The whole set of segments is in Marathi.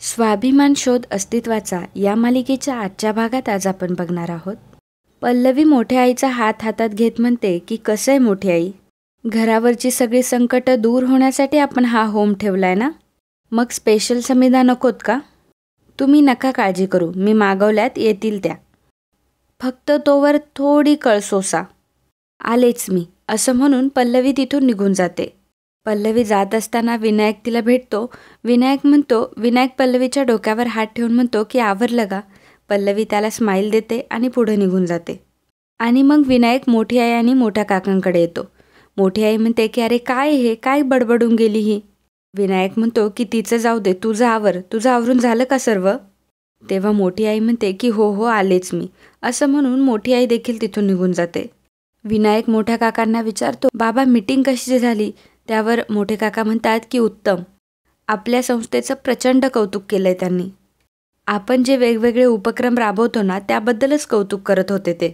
स्वाभिमान शोध अस्तित्वाचा या मालिकेच्या आजच्या भागात आज आपण बघणार आहोत. पल्लवी मोठ्या आईचा हात हातात घेत म्हणते की कसं आहे मोठी आई, घरावरची सगळी संकट दूर होण्यासाठी आपण हा होम ठेवलाय ना, मग स्पेशल समिधा नकोत का? तुम्ही नका काळजी करू, मी मागवल्यात येतील त्या, फक्त तोवर थोडी कळसोसा. आलेच मी, असं म्हणून पल्लवी तिथून निघून जाते. पल्लवी जात असताना विनायक तिला भेटतो. विनायक पल्लवीच्या डोक्यावर हात ठेवून म्हणतो की आवरलं का? पल्लवी त्याला स्माईल देते आणि पुढे निघून जाते. आणि मग विनायक मोठी आई आणि मोठ्या काकांकडे येतो. मोठी आई म्हणते की अरे काय हे, काय बडबडून गेली ही? विनायक म्हणतो की तिचं जाऊ दे, तुझं आवर, तुझं आवरून झालं का सर्व? तेव्हा मोठी आई म्हणते की हो हो आलेच मी, असं म्हणून मोठी आई देखील तिथून निघून जाते. विनायक मोठ्या काकांना विचारतो, बाबा मीटिंग कशी झाली? त्यावर मोठे काका म्हणतात की उत्तम, आपल्या संस्थेचं प्रचंड कौतुक केलंय त्यांनी. आपण जे वेगवेगळे उपक्रम राबवतो ना, त्याबद्दलच कौतुक करत होते ते.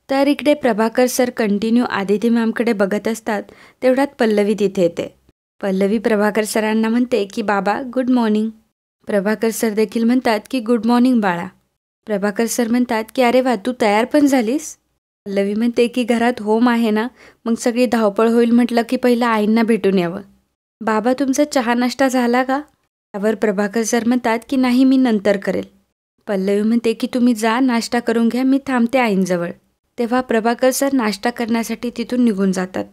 तर इकडे प्रभाकर सर कंटिन्यू आदिती मॅमकडे बघत असतात. तेवढ्यात पल्लवी तिथे येते. पल्लवी प्रभाकर सरांना म्हणते की बाबा गुड मॉर्निंग. प्रभाकर सर देखील म्हणतात की गुड मॉर्निंग बाळा. प्रभाकर सर म्हणतात की अरे वा, तू तयार पण झालीस? पल्लवी म्हणते की घरात होम आहे ना, मग सगळी धावपळ होईल म्हटलं की पहिलं आईंना भेटून यावं. बाबा तुमचा चहा नाश्ता झाला का? त्यावर प्रभाकर सर म्हणतात की नाही, मी नंतर करेल. पल्लवी म्हणते की तुम्ही जा, नाश्ता करून घ्या, मी थांबते आईंजवळ. तेव्हा प्रभाकर सर नाश्ता करण्यासाठी तिथून निघून जातात.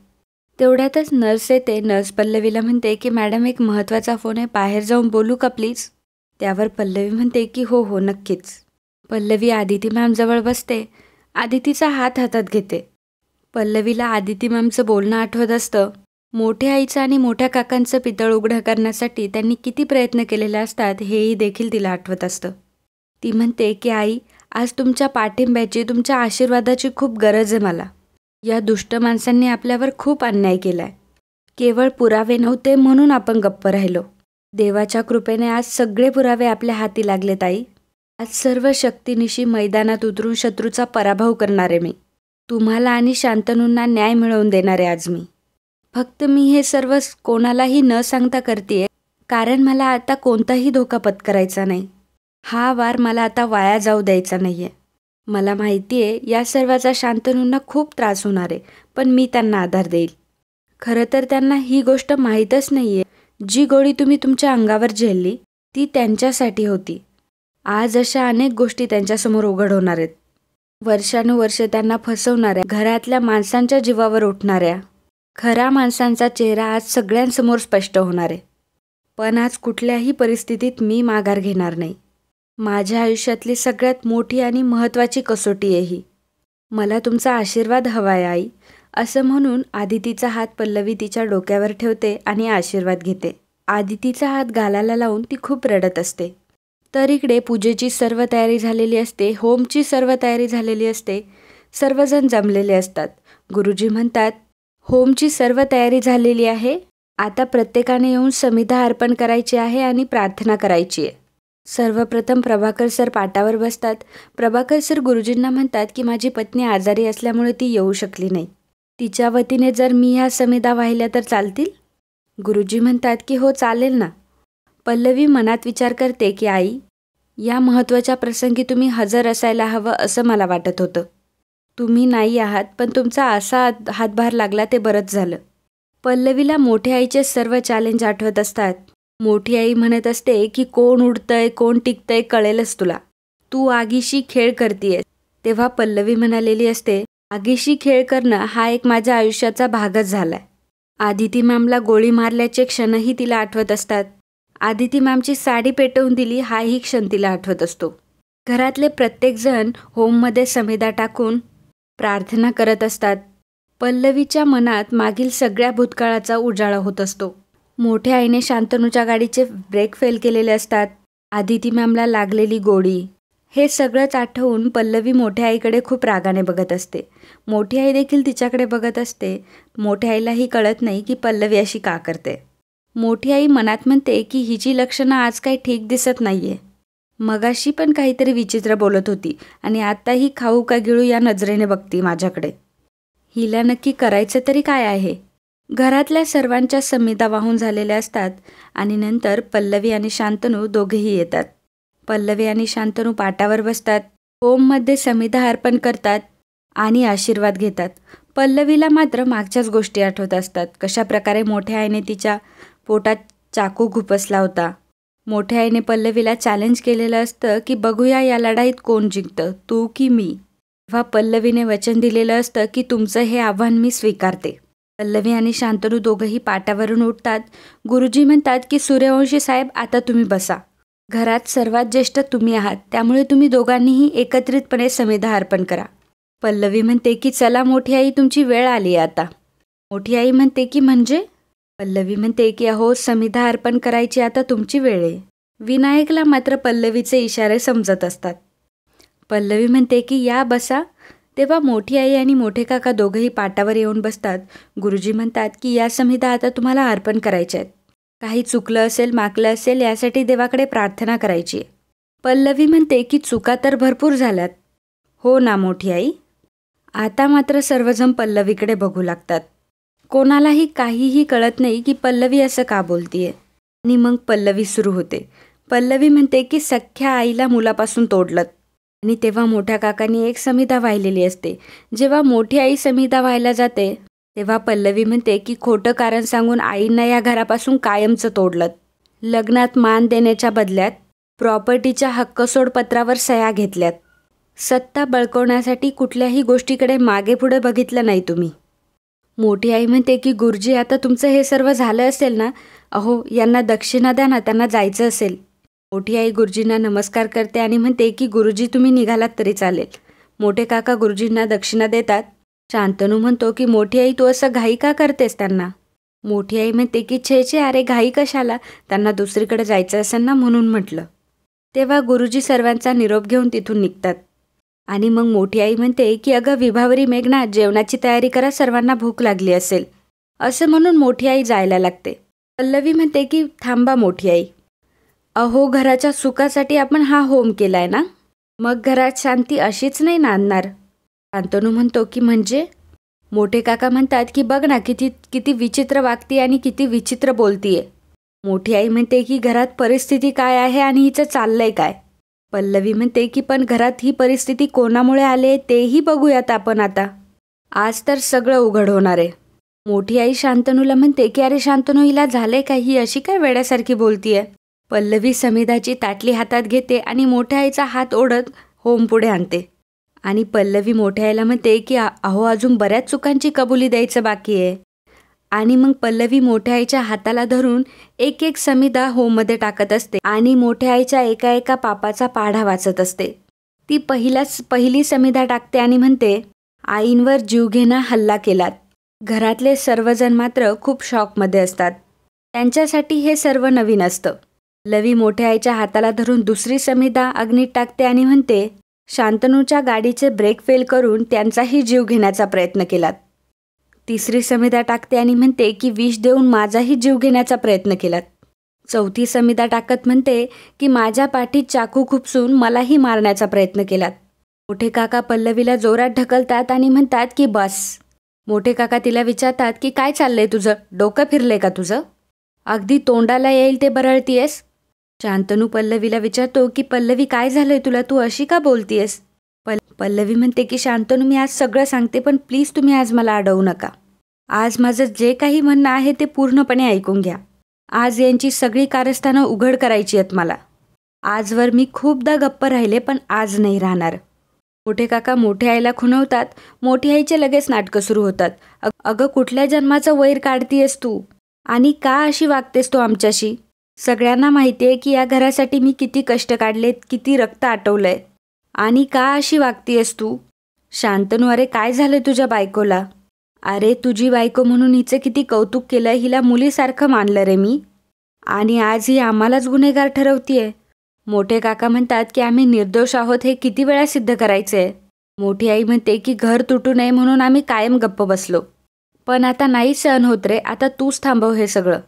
तेवढ्यातच नर्स येते. नर्स पल्लवीला म्हणते की मॅडम एक महत्त्वाचा फोन आहे, बाहेर जाऊन बोलू का प्लीज? त्यावर पल्लवी म्हणते की हो हो नक्कीच. पल्लवी आदिती मॅमजवळ बसते. आदितीचा हात हातात घेते. पल्लवीला आदिती मॅमचं बोलणं आठवत असतं. मोठ्या आईचं आणि मोठ्या काकांचं पितळ उघडं करण्यासाठी त्यांनी किती प्रयत्न केलेले असतात हेही देखील तिला आठवत असतं. ती म्हणते की आई, आज तुमच्या पाठिंब्याची, तुमच्या आशीर्वादाची खूप गरज आहे मला. या दुष्ट माणसांनी आपल्यावर खूप अन्याय केलाय. केवळ पुरावे नव्हते म्हणून आपण गप्प राहिलो. देवाच्या कृपेने आज सगळे पुरावे आपल्या हाती लागलेत आई. आज सर्व शक्तीनिशी मैदानात उतरून शत्रूचा पराभव करणारे मी. तुम्हाला आणि शांतनूंना न्याय मिळवून देणारे आज मी. फक्त मी हे सर्व कोणालाही न सांगता करतेय, कारण मला आता कोणताही धोका पत्करायचा नाही. हा वार मला आता वाया जाऊ द्यायचा नाहीये. मला माहिती आहे या सर्वाचा शांतनूंना खूप त्रास होणार आहे, पण मी त्यांना आधार देईल. खरं तर त्यांना ही गोष्ट माहीतच नाहीये, जी गोळी तुम्ही तुमच्या अंगावर झेलली ती त्यांच्यासाठी होती. आज अशा अनेक गोष्टी त्यांच्यासमोर उघड होणार आहेत. वर्षानुवर्ष त्यांना फसवणाऱ्या, घरातल्या माणसांच्या जीवावर उठणाऱ्या खऱ्या माणसांचा चेहरा आज सगळ्यांसमोर स्पष्ट होणार आहे. पण आज कुठल्याही परिस्थितीत मी माघार घेणार नाही. माझ्या आयुष्यातली सगळ्यात मोठी आणि महत्त्वाची कसोटी आहे ही. मला तुमचा आशीर्वाद हवा आहे आई, असं म्हणून आदितीचा हात पल्लवी तिच्या डोक्यावर ठेवते आणि आशीर्वाद घेते. आदितीचा हात गालाला लावून ती खूप रडत असते. तर इकडे पूजेची सर्व तयारी झालेली असते, होमची सर्व तयारी झालेली असते, सर्वजण जमलेले असतात. गुरुजी म्हणतात होमची सर्व तयारी झालेली आहे, आता प्रत्येकाने येऊन समिधा अर्पण करायची आहे आणि प्रार्थना करायची आहे. सर्वप्रथम प्रभाकर सर पाटावर बसतात. प्रभाकर सर गुरुजींना म्हणतात की माझी पत्नी आजारी असल्यामुळे ती येऊ शकली नाही. तिच्या वतीने जर मी ह्या समिधा वाहिल्या तर चालतील? गुरुजी म्हणतात की हो चालेल ना. पल्लवी मनात विचार करते की आई, या महत्त्वाच्या प्रसंगी तुम्ही हजर असायला हवं असं मला वाटत होतं. तुम्ही नाही आहात, पण तुमचा असा हातभार लागला ते बरंच झालं. पल्लवीला मोठ्या आईचे सर्व चॅलेंज आठवत असतात. मोठी आई म्हणत असते की कोण उडतंय कोण टिकतंय कळेलच तुला, तू आगीशी खेळ करतीयस. तेव्हा पल्लवी म्हणालेली असते, आगीशी खेळ करणं हा एक माझ्या आयुष्याचा भागच झालाय. आदिती मॅमला गोळी मारल्याचे क्षणही तिला आठवत असतात. आदिती मॅमची साडी पेटवून दिली हाही क्षण तिला आठवत असतो. घरातले प्रत्येकजण होममध्ये समिधा टाकून प्रार्थना करत असतात. पल्लवीच्या मनात मागील सगळ्या भूतकाळाचा उजाळा होत असतो. मोठ्या आईने शांतनूच्या गाडीचे ब्रेक फेल केलेले असतात. आदिती मॅमला लागलेली गोळी, हे सगळंच आठवून पल्लवी मोठ्या आईकडे खूप रागाने बघत असते. मोठी आई देखील तिच्याकडे बघत असते. मोठ्या आईलाही कळत नाही की पल्लवी अशी का करते. मोठी आई मनात म्हणते की हिची लक्षणं आज काही ठीक दिसत नाहीये. मगाशी पण काहीतरी विचित्र बोलत होती आणि आत्ताही खाऊ का गिळू या नजरेने बघती माझ्याकडे. हिला नक्की करायचं तरी काय आहे? घरातल्या सर्वांच्या समिधा वाहून झालेल्या असतात आणि नंतर पल्लवी आणि शांतनू दोघेही येतात. पल्लवी आणि शांतनू पाटावर बसतात, होममध्ये समिधा अर्पण करतात आणि आशीर्वाद घेतात. पल्लवीला मात्र मागच्याच गोष्टी आठवत असतात. कशा प्रकारे मोठ्या आईने तिच्या पोटात चाकू खुपसला होता. मोठ्या आईने पल्लवीला चॅलेंज केलेलं असतं की बघूया या लढाईत कोण जिंकतं, तू की मी. तेव्हा पल्लवीने वचन दिलेलं असतं की तुमचं हे आव्हान मी स्वीकारते. पल्लवी आणि शांतनू दोघंही पाटावरून उठतात. गुरुजी म्हणतात की सूर्यवंशी साहेब, आता तुम्ही बसा. घरात सर्वात ज्येष्ठ तुम्ही आहात, त्यामुळे तुम्ही दोघांनीही एकत्रितपणे समिधा अर्पण करा. पल्लवी म्हणते की चला मोठी आई, तुमची वेळ आली आहे आता. मोठी आई म्हणते की म्हणजे? पल्लवी म्हणते की अहो, समिधा अर्पण करायची आता तुमची वेळ आहे. विनायकला मात्र पल्लवीचे इशारे समजत असतात. पल्लवी म्हणते की या बसा. तेव्हा मोठी आई आणि मोठे काका दोघंही पाटावर येऊन बसतात. गुरुजी म्हणतात की या समिधा आता तुम्हाला अर्पण करायच्या आहेत. काही चुकलं असेल, माकलं असेल, यासाठी देवाकडे प्रार्थना करायची आहे. पल्लवी म्हणते की चुका तर भरपूर झाल्यात. हो ना मोठी आई. आता मात्र सर्वजण पल्लवीकडे बघू लागतात. कोणालाही काहीही कळत नाही की पल्लवी असं का बोलतीये. आणि मग पल्लवी सुरू होते. पल्लवी म्हणते की सख्ख्या आईला मुलापासून तोडलं. आणि तेव्हा मोठ्या काकांनी एक समिधा वाहिलेली असते. जेव्हा मोठी आई समिधा व्हायला जाते तेव्हा पल्लवी म्हणते की खोटं कारण सांगून आईंना या घरापासून कायमचं तोडलं. लग्नात मान देण्याच्या बदल्यात प्रॉपर्टीच्या हक्कसोड पत्रावर सह्या घेतल्यात. सत्ता बळकवण्यासाठी कुठल्याही गोष्टीकडे मागे पुढे बघितलं नाही तुम्ही. मोठी आई म्हणते की गुरुजी, आता तुमचं हे सर्व झालं असेल ना, अहो यांना दक्षिणा द्या ना, त्यांना जायचं असेल. मोठी आई गुरुजींना नमस्कार करते आणि म्हणते की गुरुजी तुम्ही निघालात तरी चालेल. मोठे काका गुरुजींना दक्षिणा देतात. शांतनू म्हणतो की मोठी आई, तू असं घाई का करतेस त्यांना? मोठी आई म्हणते की छे अरे घाई कशाला, त्यांना दुसरीकडे जायचं असेल ना म्हणून म्हटलं. तेव्हा गुरुजी सर्वांचा निरोप घेऊन तिथून निघतात. आणि मग मोठी आई म्हणते की अगं विभावरी मेघना, जेवणाची तयारी करा, सर्वांना भूक लागली असेल. असं म्हणून मोठी आई जायला लागते. पल्लवी म्हणते की थांबा मोठी आई, अहो घराच्या सुखासाठी आपण हा होम केलाय ना, मग घरात शांती अशीच नाही नांदणार. शांतनू म्हणतो की म्हणजे? मोठे काका म्हणतात की बघ ना, किती विचित्र वागती आणि किती विचित्र बोलतीये. मोठी आई म्हणते की घरात परिस्थिती काय आहे आणि हिचं चाललंय काय. पल्लवी म्हणते की पण घरात ही परिस्थिती कोणामुळे आले तेही बघूयात आपण आता. आज तर सगळं उघड होणार आहे. मोठी आई शांतनूला म्हणते की अरे शांतनू, हिला झाले काय, ही अशी काय वेड्यासारखी बोलतीये. पल्लवी समिधाची ताटली हातात घेते आणि मोठ्या आईचा हात ओढत होम पुढे आणते. आणि पल्लवी मोठ्या आईला म्हणते की अहो अजून बऱ्याच चुकांची कबुली द्यायचं बाकी आहे. आणि मग पल्लवी मोठ्या आईच्या हाताला धरून एक एक समिधा होममध्ये टाकत असते आणि मोठ्या आईच्या एका पापाचा पाढा वाचत असते. ती पहिली समिधा टाकते आणि म्हणते, आईंवर जीवघेणा हल्ला केलात. घरातले सर्वजण मात्र खूप शॉकमध्ये असतात. त्यांच्यासाठी हे सर्व नवीन असतं. पल्लवी मोठ्या आईच्या हाताला धरून दुसरी समिधा अग्नीत टाकते आणि म्हणते, शांतनूच्या गाडीचे ब्रेक फेल करून त्यांचाही जीव घेण्याचा प्रयत्न केलात. तिसरी समिधा टाकते आणि म्हणते की विष देऊन माझाही जीव घेण्याचा प्रयत्न केलात. चौथी समिधा टाकत म्हणते की माझ्या पाठीत चाकू खुपसून मलाही मारण्याचा प्रयत्न केलात. मोठे काका पल्लवीला जोरात ढकलतात आणि म्हणतात की बस. मोठे काका तिला विचारतात की काय चाललंय तुझं, डोकं फिरलंय का तुझं, अगदी तोंडाला येईल ते बरळतीयस. शांतनू पल्लवीला विचारतो की पल्लवी काय झालंय तुला, तू अशी का बोलतीयस. पल्लवी म्हणते की शांतनू, मी आज सगळं सांगते, पण प्लीज तुम्ही आज मला अडवू नका. आज माझं जे काही म्हणणं आहे ते पूर्णपणे ऐकून घ्या. आज यांची सगळी कारस्थानं उघड करायची आहेत मला. आजवर मी खूपदा गप्प राहिले, पण आज नाही राहणार. मोठे काका मोठ्या आईला खुणवतात. मोठी आईचे लगेच नाटकं सुरू होतात. अगं कुठल्या जन्माचं वैर काढतीयस तू, आणि का अशी वागतेस तू आमच्याशी. सगळ्यांना माहिती आहे की या घरासाठी मी किती कष्ट काढलेत, किती रक्त आटवलंय, आणि का अशी वागतीयस तू. शांतनू, अरे काय झालं तुझ्या बायकोला. अरे तुझी बायको म्हणून हिचं किती कौतुक केलं, हिला मुलीसारखं मानलं रे मी, आणि आज ही आम्हालाच गुन्हेगार ठरवतीये. मोठे काका म्हणतात की आम्ही निर्दोष आहोत हे किती वेळा सिद्ध करायचंय. मोठी आई म्हणते की घर तुटू नये म्हणून आम्ही कायम गप्प बसलो, पण आता नाही सहन होत रे, आता तूच थांबव हे सगळं.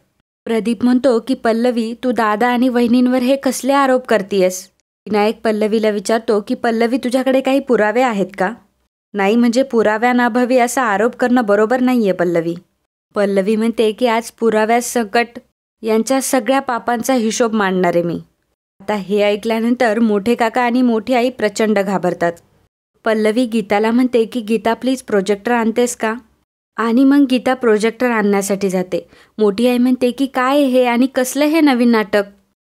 प्रदीप म्हणतो की पल्लवी, तू दादा आणि वहिनींवर हे कसले आरोप करतीयस. विनायक पल्लवीला विचारतो की पल्लवी, तुझ्याकडे काही पुरावे आहेत का. नाही म्हणजे पुराव्यानाभावी असा आरोप करणं बरोबर नाहीये पल्लवी. पल्लवी म्हणते की आज पुराव्यासकट यांच्या सगळ्या पापांचा हिशोब मांडणार आहे मी. आता हे ऐकल्यानंतर मोठे काका आणि मोठी आई प्रचंड घाबरतात. पल्लवी गीताला म्हणते की गीता प्लीज प्रोजेक्टर आणतेस का? आणि मग गीता प्रोजेक्टर आणण्यासाठी जाते. मोठी आई म्हणते की काय हे आणि कसलं हे नवीन नाटक?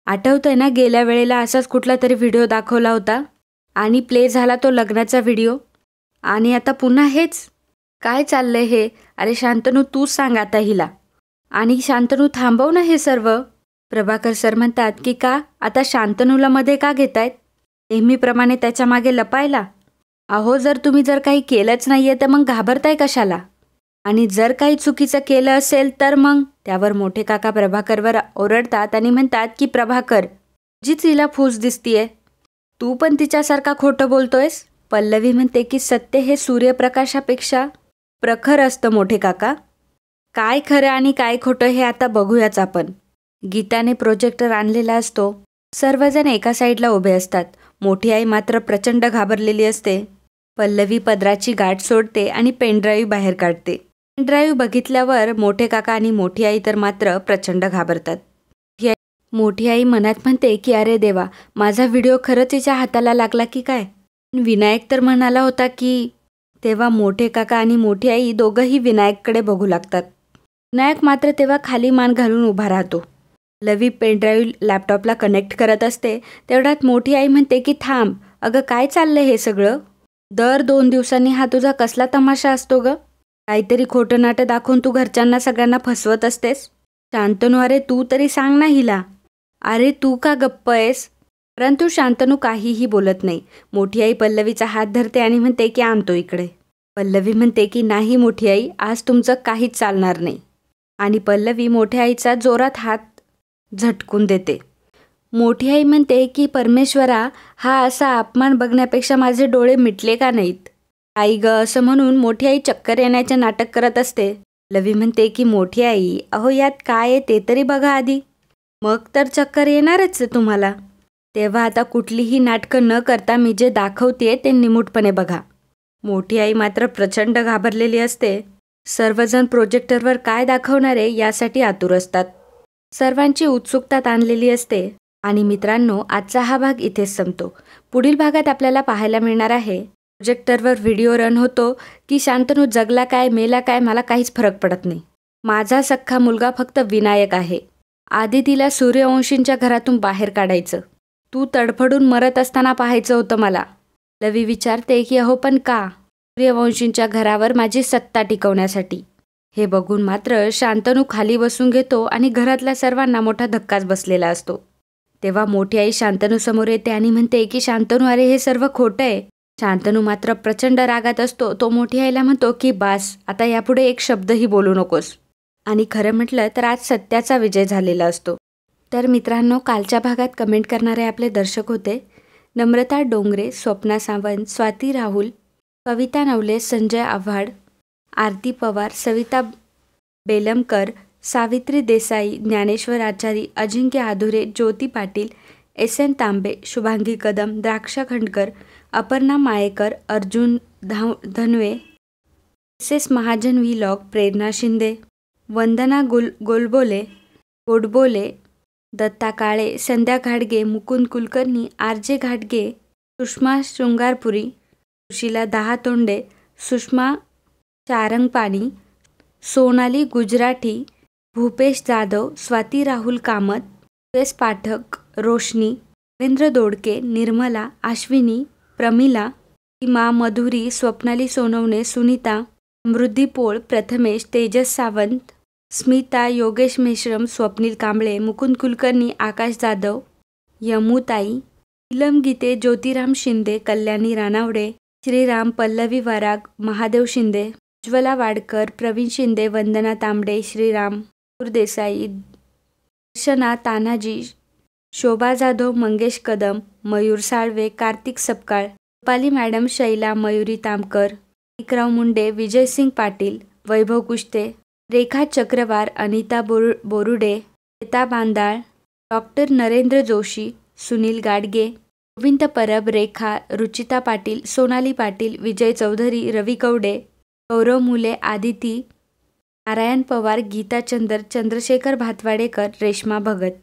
आठवतंय ना गेल्या वेळेला असाच कुठला तरी व्हिडिओ दाखवला होता आणि प्ले झाला तो लग्नाचा व्हिडिओ, आणि आता पुन्हा हेच? काय चाललंय हे? अरे शांतनू तूच सांग आता हिला. आणि शांतनू थांबव ना हे सर्व. प्रभाकर सर म्हणतात की का आता शांतनूला मध्ये का घेतायत? नेहमीप्रमाणे त्याच्या मागे लपायला? अहो जर तुम्ही काही केलंच नाहीये तर मग घाबरताय कशाला? आणि जर काही चुकीचं केलं असेल तर मग? त्यावर मोठे काका प्रभाकरवर ओरडतात आणि म्हणतात की प्रभाकर, जीच हिला फूस दिसतीये, तू पण तिच्यासारखा खोटं बोलतोयस. पल्लवी म्हणते की सत्य हे सूर्यप्रकाशापेक्षा प्रखर असतं मोठे काका. काय खरं आणि काय खोटं हे आता बघूयाच आपण. गीताने प्रोजेक्टर आणलेला असतो. सर्वजण एका साईडला उभे असतात. मोठी आई मात्र प्रचंड घाबरलेली असते. पल्लवी पदराची गाठ सोडते आणि पेनड्राईव्ह बाहेर काढते. पेनड्राईव्ह बघितल्यावर मोठे काका आणि मोठी आई तर मात्र प्रचंड घाबरतात. मोठी आई मनात म्हणते की अरे देवा, माझा व्हिडिओ खरंच तिच्या हाताला लागला की काय? विनायक तर म्हणाला होता की. तेव्हा मोठे काका आणि मोठी आई दोघंही विनायककडे बघू लागतात. विनायक मात्र तेव्हा खाली मान घालून उभा राहतो. पल्लवी पेनड्राईव्ह लॅपटॉपला कनेक्ट करत असते. तेवढ्यात मोठी आई म्हणते की थांब, अगं काय चाललंय हे सगळं? दर 2 दिवसांनी हा तुझा कसला तमाशा असतो ग? काहीतरी खोटं नाटं दाखवून तू घरच्यांना सगळ्यांना फसवत असतेस. शांतनू अरे तू तरी सांग ना हिला. अरे तू का गप्प आहेस? परंतु शांतनू काहीही बोलत नाही. मोठी आई पल्लवीचा हात धरते आणि म्हणते की आणतो इकडे. पल्लवी म्हणते की नाही मोठी आई, आज तुमचं काहीच चालणार नाही. आणि पल्लवी मोठ्या आईचा जोरात हात झटकून देते. मोठी आई म्हणते की परमेश्वरा, हा असा अपमान बघण्यापेक्षा माझे डोळे मिटले का नाहीत? आई ग असं म्हणून मोठी आई चक्कर येण्याचे नाटक करत असते. पल्लवी म्हणते की मोठी आई, अहो यात काय आहे ते तरी बघा आधी, मग तर चक्कर येणारच आहे तुम्हाला. तेव्हा आता कुठलीही नाटकं न करता मी जे दाखवतेय ते निमूटपणे बघा. मोठी आई मात्र प्रचंड घाबरलेली असते. सर्वजण प्रोजेक्टरवर काय दाखवणार आहे यासाठी आतुर असतात. सर्वांची उत्सुकता ताणलेली असते. आणि मित्रांनो, आजचा हा भाग इथेच संपतो. पुढील भागात आपल्याला पाहायला मिळणार आहे प्रोजेक्टरवर व्हिडिओ रन होतो की शांतनू जगला काय मेला काय मला काहीच फरक पडत नाही. माझा सख्खा मुलगा फक्त विनायक आहे. आधी तिला सूर्यवंशींच्या घरातून बाहेर काढायचं. तू तडफडून मरत असताना पाहायचं होतं मला. लवी विचारते की अहो पण का? सूर्यवंशींच्या घरावर माझी सत्ता टिकवण्यासाठी. हे बघून मात्र शांतनू खाली बसून घेतो आणि घरातल्या सर्वांना मोठा धक्काच बसलेला असतो. तेव्हा मोठी आई शांतनू समोर येते आणि म्हणते की शांतनू अरे हे सर्व खोटं आहे. शांतनू मात्र प्रचंड रागात असतो. तो मोठी आईला म्हणतो की बास, आता यापुढे एक शब्दही बोलू नकोस. आणि खरं म्हटलं तर आज सत्याचा विजय झालेला असतो. तर मित्रांनो, कालच्या भागात कमेंट करणारे आपले दर्शक होते नम्रता डोंगरे, स्वप्ना सावंत, स्वाती राहुल, कविता नवले, संजय आव्हाड, आरती पवार, सविता बेलमकर, सावित्री देसाई, ज्ञानेश्वर आचारी, अजिंक्य आधुरे, ज्योती पाटील, SN तांबे, शुभांगी कदम, द्राक्षा खंडकर, अपर्णा मायेकर, अर्जुन धनवे, SS महाजन व्लॉग, प्रेरणा शिंदे, वंदना गोडबोले, दत्ता काळे, संध्या घाडगे, मुकुंद कुलकर्णी, RJ घाटगे, सुषमा शृंगारपुरी, सुशीला दहातोंडे, सुषमा चारंगपाणी, सोनाली गुजराठी, भूपेश जाधव, स्वाती राहुल कामत, US पाठक, रोशनी, रवींद्र दोडके, निर्मला, अश्विनी, प्रमिला, सीमा, मधुरी, स्वप्नाली सोनवणे, सुनीता, समृद्धी पोळ, प्रथमेश, तेजस सावंत, स्मिता, योगेश मेश्रम, स्वप्नील कांबळे, मुकुंद कुलकर्णी, आकाश जाधव, यमुताई, नीलम गीते, ज्योतिराम शिंदे, कल्याणी रानावडे, श्रीराम, पल्लवी वराग, महादेव शिंदे, उज्ज्वला वाडकर, प्रवीण शिंदे, वंदना तांबडे, श्रीराम देसाई, दर्शना तानाजी, शोभा जाधव, मंगेश कदम, मयूर साळवे, कार्तिक सपकाळ, रुपाली मॅडम, शैला, मयुरी तामकर, विक्राव मुंडे, विजयसिंग पाटील, वैभव कुष्टे, रेखा चक्रवार, अनिता बोरुडे, श्वेता बांदाळ, डॉक्टर नरेंद्र जोशी, सुनील गाडगे, गोविंद परब, रेखा, रुचिता पाटील, सोनाली पाटील, विजय चौधरी, रवी कवडे, गौरव मुले, आदिती, नारायण पवार, गीता चंदर, चंद्रशेखर भातवाडेकर, रेश्मा भगत.